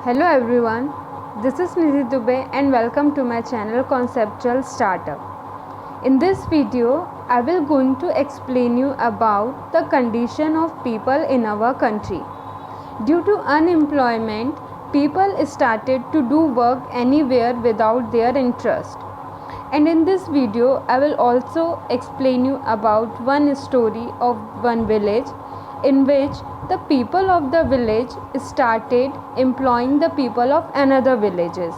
Hello everyone, this is Nidhi Dubey and welcome to my channel Conceptual Startup. In this video, I will going to explain you about the condition of people in our country. Due to unemployment, people started to do work anywhere without their interest. And in this video, I will also explain you about one story of one village in which the people of the village started employing the people of another villages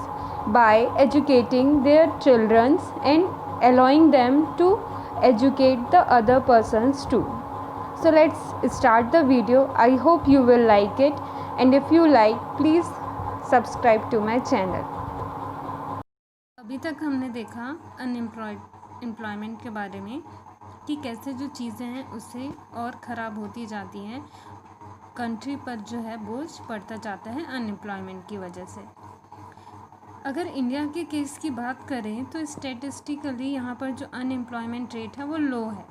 by educating their children and allowing them to educate the other persons too. So let's start the video. I hope you will like it, and if you like, please subscribe to my channel. अभी तक हमने देखा employment के बारे में कि कैसे जो चीज़ें हैं उससे और ख़राब होती जाती हैं, कंट्री पर जो है बोझ पड़ता जाता है अनएम्प्लॉयमेंट की वजह से। अगर इंडिया के केस की बात करें तो स्टैटिस्टिकली यहाँ पर जो अनएम्प्लॉयमेंट रेट है वो लो है।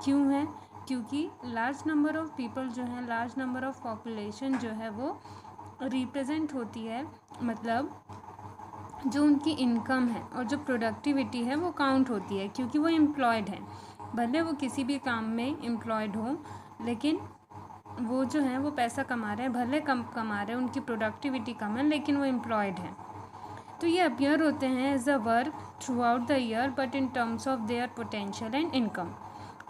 क्यों है? क्योंकि लार्ज नंबर ऑफ़ पीपल जो है, लार्ज नंबर ऑफ़ पॉपुलेशन जो है वो रिप्रेजेंट होती है, मतलब जो उनकी इनकम है और जो प्रोडक्टिविटी है वो काउंट होती है, क्योंकि वो एम्प्लॉयड हैं। भले वो किसी भी काम में एम्प्लॉयड हो, लेकिन वो जो है वो पैसा कमा रहे हैं, भले कम कमा रहे हैं, उनकी प्रोडक्टिविटी कम है, लेकिन वो एम्प्लॉयड हैं। तो ये अपीयर होते हैं as a work throughout the year, but in terms of their potential and income.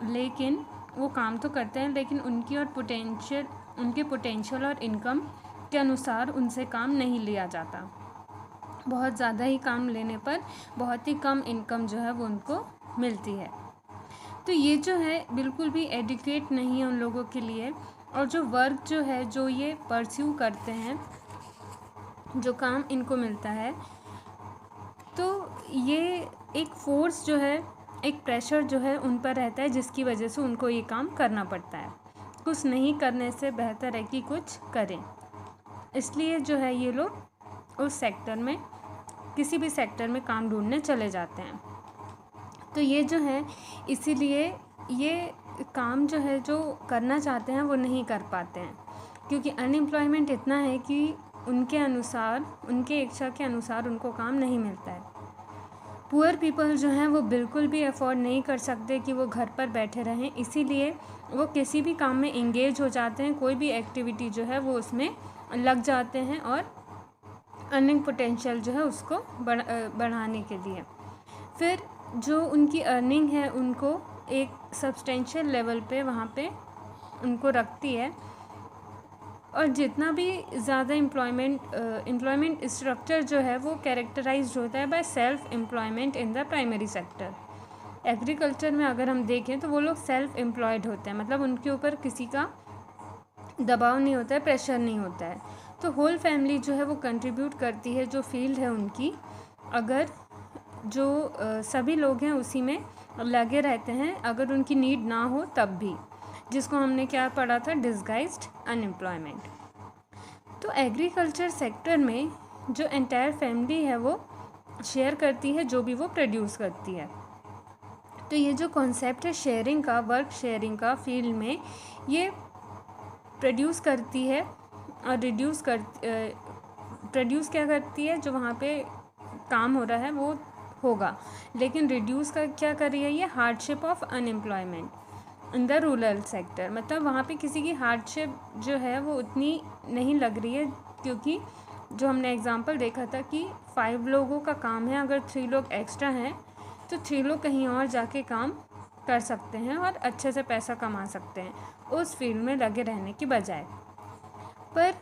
लेकिन वो काम तो करते हैं, लेकिन उनके पोटेंशियल और इनकम के अनुसार उनसे काम नहीं लिया जाता। बहुत ज़्यादा ही काम लेने पर बहुत ही कम इनकम जो है वो उनको मिलती है। तो ये जो है बिल्कुल भी एडुकेट नहीं है उन लोगों के लिए। और जो वर्क जो है, जो ये परस्यू करते हैं, जो काम इनको मिलता है, तो ये एक फोर्स जो है, एक प्रेशर जो है उन पर रहता है, जिसकी वजह से उनको ये काम करना पड़ता है। कुछ नहीं करने से बेहतर है कि कुछ करें। इसलिए जो है ये लोग उस सेक्टर में, किसी भी सेक्टर में काम ढूंढने चले जाते हैं। तो ये जो है, इसीलिए ये काम जो है जो करना चाहते हैं वो नहीं कर पाते हैं, क्योंकि अनएम्प्लॉयमेंट इतना है कि उनके अनुसार, उनके इच्छा के अनुसार उनको काम नहीं मिलता है। पुअर पीपल जो हैं वो बिल्कुल भी अफोर्ड नहीं कर सकते कि वो घर पर बैठे रहें, इसीलिए वो किसी भी काम में इंगेज हो जाते हैं, कोई भी एक्टिविटी जो है वो उसमें लग जाते हैं और अर्निंग पोटेंशियल जो है उसको बढ़ाने के लिए। फिर जो उनकी अर्निंग है उनको एक सब्सटेंशियल लेवल पे वहाँ पे उनको रखती है। और जितना भी ज़्यादा एम्प्लॉयमेंट स्ट्रक्चर जो है वो कैरेक्टराइज्ड होता है by self employment in the primary sector. Agriculture में अगर हम देखें तो वो लोग सेल्फ एम्प्लॉयड होते हैं, मतलब उनके ऊपर किसी का दबाव नहीं होता है, प्रेशर नहीं होता है। तो होल फैमिली जो है वो कंट्रीब्यूट करती है, जो फील्ड है उनकी, अगर जो सभी लोग हैं उसी में लगे रहते हैं, अगर उनकी नीड ना हो तब भी, जिसको हमने क्या पढ़ा था, डिसगाइज्ड अनएम्प्लॉयमेंट। तो एग्रीकल्चर सेक्टर में जो एंटायर फैमिली है वो शेयर करती है जो भी वो प्रोड्यूस करती है। तो ये जो कॉन्सेप्ट है शेयरिंग का, वर्क शेयरिंग का, फील्ड में ये प्रोड्यूस करती है और प्रोड्यूस क्या करती है, जो वहाँ पे काम हो रहा है वो होगा, लेकिन रिड्यूस का क्या कर रही है, ये hardship of unemployment in the rural sector. मतलब वहाँ पे किसी की हार्डशिप जो है वो उतनी नहीं लग रही है, क्योंकि जो हमने एग्जांपल देखा था कि 5 लोगों का काम है, अगर 3 लोग एक्स्ट्रा हैं तो 3 लोग कहीं और जाके काम कर सकते हैं और अच्छे से पैसा कमा सकते हैं उस फील्ड में लगे रहने की बजाय। पर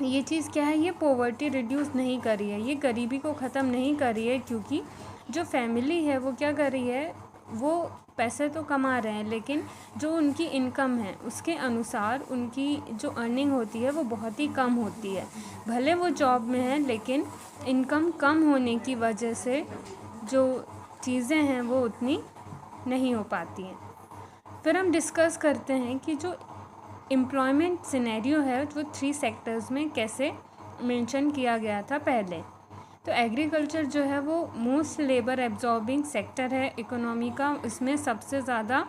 ये चीज़ क्या है, ये पॉवर्टी रिड्यूस नहीं कर रही है, ये गरीबी को ख़त्म नहीं कर रही है, क्योंकि जो फैमिली है वो क्या कर रही है, वो पैसे तो कमा रहे हैं, लेकिन जो उनकी इनकम है उसके अनुसार उनकी जो अर्निंग होती है वो बहुत ही कम होती है। भले वो जॉब में है, लेकिन इनकम कम होने की वजह से जो चीज़ें हैं वो उतनी नहीं हो पाती हैं। फिर हम डिस्कस करते हैं कि जो एम्प्लॉयमेंट सिनेरियो है वो 3 सेक्टर्स में कैसे मेंशन किया गया था पहले। तो एग्रीकल्चर जो है वो मोस्ट लेबर एब्जॉर्बिंग सेक्टर है इकोनॉमी का, इसमें सबसे ज़्यादा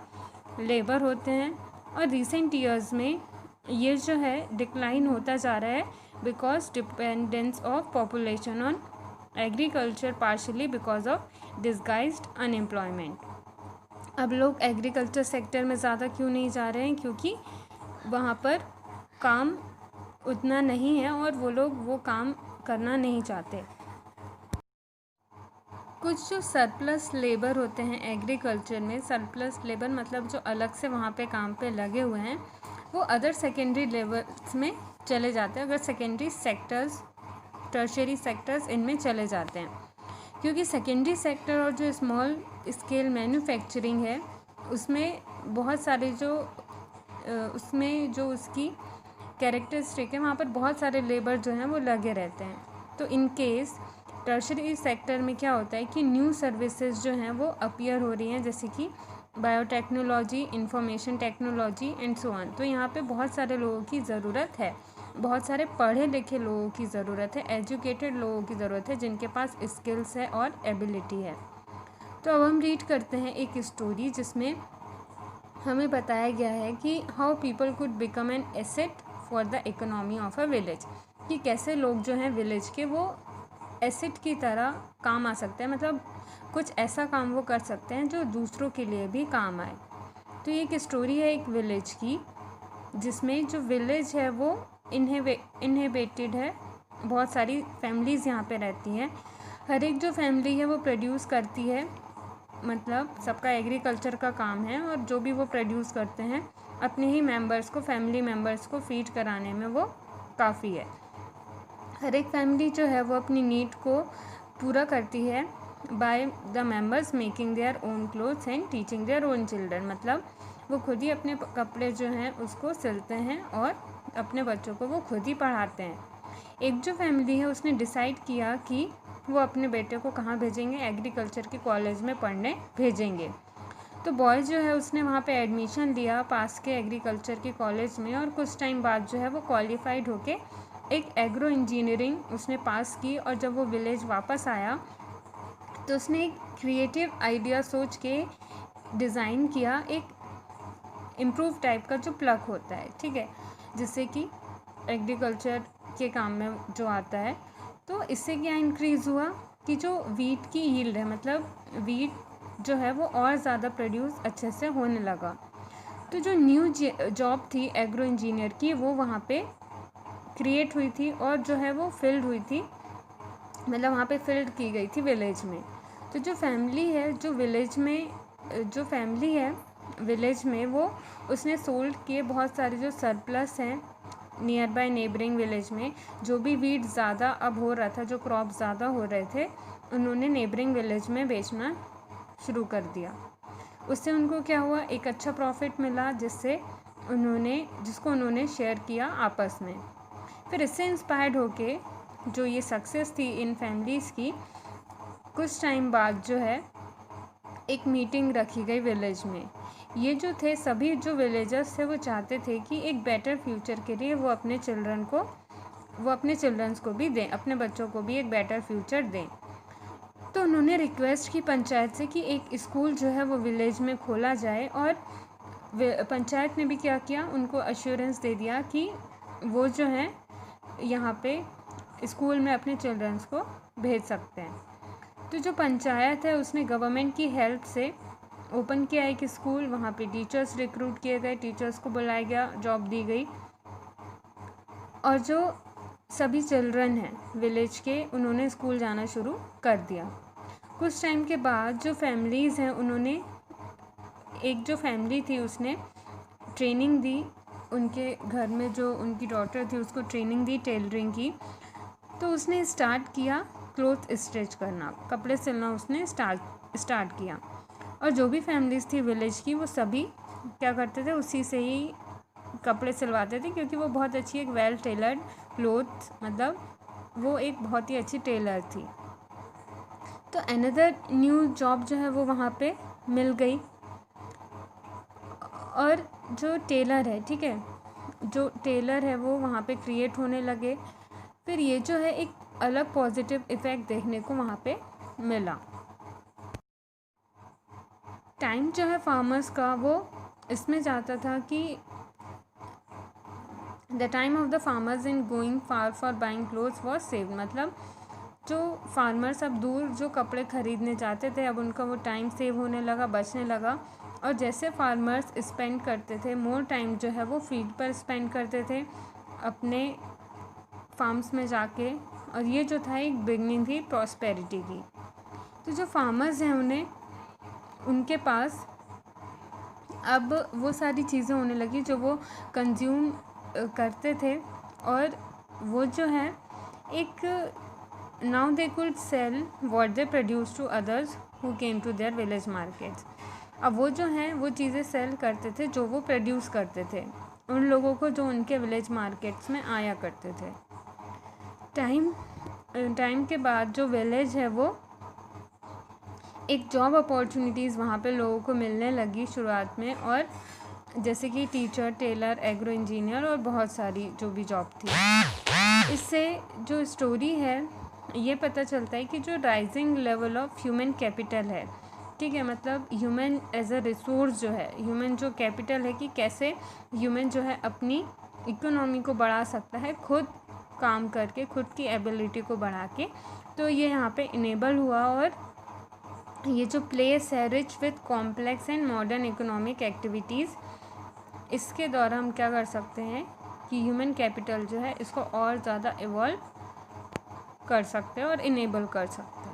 लेबर होते हैं। और रिसेंट ईयर्स में ये जो है डिक्लाइन होता जा रहा है because dependence of population on agriculture partially because of disguised unemployment. अब लोग एग्रीकल्चर सेक्टर में ज़्यादा क्यों नहीं जा रहे हैं? क्योंकि वहाँ पर काम उतना नहीं है और वो लोग वो काम करना नहीं चाहते। कुछ जो सरप्लस लेबर होते हैं एग्रीकल्चर में, सरप्लस लेबर मतलब जो अलग से वहाँ पे काम पे लगे हुए हैं, वो अदर सेकेंडरी लेबर्स में चले जाते हैं, अगर सेकेंडरी सेक्टर्स, टर्शरी सेक्टर्स इनमें चले जाते हैं। क्योंकि सेकेंडरी सेक्टर और जो स्मॉल स्केल मैन्युफैक्चरिंग है उसमें बहुत सारे उसमें जो उसकी कैरेक्टरिस्टिक है, वहाँ पर बहुत सारे लेबर जो हैं वो लगे रहते हैं। तो इन केस टर्शरी सेक्टर में क्या होता है कि न्यू सर्विसेज जो हैं वो अपीयर हो रही हैं, जैसे कि biotechnology, information technology and so on. तो यहाँ पे बहुत सारे लोगों की ज़रूरत है, बहुत सारे पढ़े लिखे लोगों की ज़रूरत है, एजुकेटेड लोगों की ज़रूरत है जिनके पास स्किल्स है और एबिलिटी है। तो अब हम रीड करते हैं एक स्टोरी जिसमें हमें बताया गया है कि how people could become an asset for the economy of a village, कि कैसे लोग जो हैं विलेज के वो एसेट की तरह काम आ सकते हैं, मतलब कुछ ऐसा काम वो कर सकते हैं जो दूसरों के लिए भी काम आए। तो ये एक स्टोरी है एक विलेज की, जिसमें जो विलेज है वो इनहेबिटेड है, बहुत सारी फैमिलीज़ यहाँ पे रहती हैं। हर एक जो फैमिली है वो प्रोड्यूस करती है, मतलब सबका एग्रीकल्चर का काम है और जो भी वो प्रोड्यूस करते हैं अपने ही मेंबर्स को, फैमिली मेंबर्स को फीड कराने में वो काफ़ी है। हर एक फैमिली जो है वो अपनी नीड को पूरा करती है by the members making their own clothes and teaching their own children, मतलब वो खुद ही अपने कपड़े जो हैं उसको सिलते हैं और अपने बच्चों को वो खुद ही पढ़ाते हैं। एक जो फैमिली है उसने डिसाइड किया कि वो अपने बेटे को कहाँ भेजेंगे, एग्रीकल्चर के कॉलेज में पढ़ने भेजेंगे। तो बॉय जो है उसने वहाँ पे एडमिशन लिया पास के एग्रीकल्चर के कॉलेज में, और कुछ टाइम बाद जो है वो क्वालिफाइड होके एक एग्रो इंजीनियरिंग उसने पास की। और जब वो विलेज वापस आया तो उसने एक क्रिएटिव आइडिया सोच के डिज़ाइन किया एक इम्प्रूव टाइप का जो प्लग होता है, ठीक है, जिससे कि एग्रीकल्चर के काम में जो आता है। तो इससे क्या इंक्रीज़ हुआ कि जो वीट की यील्ड है, मतलब वीट जो है वो और ज़्यादा प्रोड्यूस अच्छे से होने लगा। तो जो न्यू जॉब थी एग्रो इंजीनियर की वो वहाँ पे क्रिएट हुई थी और जो है वो फिल्ड हुई थी, मतलब वहाँ पे फिल्ड की गई थी विलेज में। तो जो फैमिली है जो फैमिली है विलेज में वो उसने सोल्ड किए बहुत सारे जो सरप्लस हैं नियर बाय नेबरिंग विलेज में, जो भी वीट ज़्यादा अब हो रहा था, जो क्रॉप ज़्यादा हो रहे थे, उन्होंने नेबरिंग विलेज में बेचना शुरू कर दिया। उससे उनको क्या हुआ, एक अच्छा प्रॉफिट मिला जिसको उन्होंने शेयर किया आपस में। फिर इससे इंस्पायर्ड होके जो ये सक्सेस थी इन फैमिलीज़ की, कुछ टाइम बाद जो है एक मीटिंग रखी गई विलेज में। ये जो थे सभी जो विलेजर्स थे वो चाहते थे कि एक बेटर फ्यूचर के लिए वो अपने चिल्ड्रंस को भी दें, अपने बच्चों को भी एक बेटर फ्यूचर दें। तो उन्होंने रिक्वेस्ट की पंचायत से कि एक स्कूल जो है वो विलेज में खोला जाए, और पंचायत ने भी क्या किया, उनको अश्योरेंस दे दिया कि वो जो है यहाँ पे स्कूल में अपने चिल्ड्रंस को भेज सकते हैं। तो जो पंचायत है उसने गवर्नमेंट की हेल्प से ओपन किया एक स्कूल, वहाँ पे टीचर्स रिक्रूट किए गए, टीचर्स को बुलाया गया, जॉब दी गई, और जो सभी चिल्ड्रन हैं विलेज के उन्होंने स्कूल जाना शुरू कर दिया। कुछ टाइम के बाद जो फैमिलीज़ हैं उन्होंने, एक जो फैमिली थी उसने ट्रेनिंग दी, उनके घर में जो उनकी डॉटर थी उसको ट्रेनिंग दी टेलरिंग की। तो उसने स्टार्ट किया क्लोथ स्टिच करना, कपड़े सिलना उसने स्टार्ट किया। और जो भी फैमिलीज़ थी विलेज की वो सभी क्या करते थे, उसी से ही कपड़े सिलवाते थे, क्योंकि वो बहुत अच्छी एक वेल टेलर्ड क्लोथ, मतलब वो एक बहुत ही अच्छी टेलर थी। तो अनदर न्यू जॉब जो है वो वहाँ पे मिल गई। और जो टेलर है, ठीक है, जो टेलर है वो वहाँ पे क्रिएट होने लगे। फिर ये जो है एक अलग पॉजिटिव इफ़ेक्ट देखने को वहाँ पे मिला। टाइम जो है फार्मर्स का वो इसमें जाता था कि the time of the farmers in going far for buying clothes was saved, मतलब जो फार्मर्स अब दूर जो कपड़े ख़रीदने जाते थे अब उनका वो टाइम सेव होने लगा, बचने लगा। और जैसे फार्मर्स स्पेंड करते थे मोर टाइम जो है वो फील्ड पर स्पेंड करते थे अपने फार्म्स में जाके, और ये जो था एक बिगनिंग थी प्रॉस्पेरिटी की। तो जो फार्मर्स हैं उनके पास अब वो सारी चीज़ें होने लगी जो वो कंज्यूम करते थे, और वो जो है एक now they could sell what they produce to others who came to their village markets. अब वो जो हैं वो चीज़ें सेल करते थे जो वो प्रोड्यूस करते थे उन लोगों को जो उनके विलेज मार्केट्स में आया करते थे। टाइम के बाद जो विलेज है वो एक जॉब अपॉर्चुनिटीज़ वहाँ पे लोगों को मिलने लगी शुरुआत में, और जैसे कि टीचर, टेलर, एग्रो इंजीनियर और बहुत सारी जो भी जॉब थी। इससे जो स्टोरी है ये पता चलता है कि जो rising level of human capital है, ठीक है, मतलब ह्यूमन एज अ रिसोर्स जो है, ह्यूमन जो कैपिटल है कि कैसे ह्यूमन जो है अपनी इकोनॉमी को बढ़ा सकता है खुद काम करके, खुद की एबिलिटी को बढ़ा के। तो ये यहाँ पे इनेबल हुआ, और ये जो प्लेस है rich with complex and modern economic activities, इसके द्वारा हम क्या कर सकते हैं कि ह्यूमन कैपिटल जो है इसको और ज़्यादा इवॉल्व कर सकते हैं और इनेबल कर सकते हैं।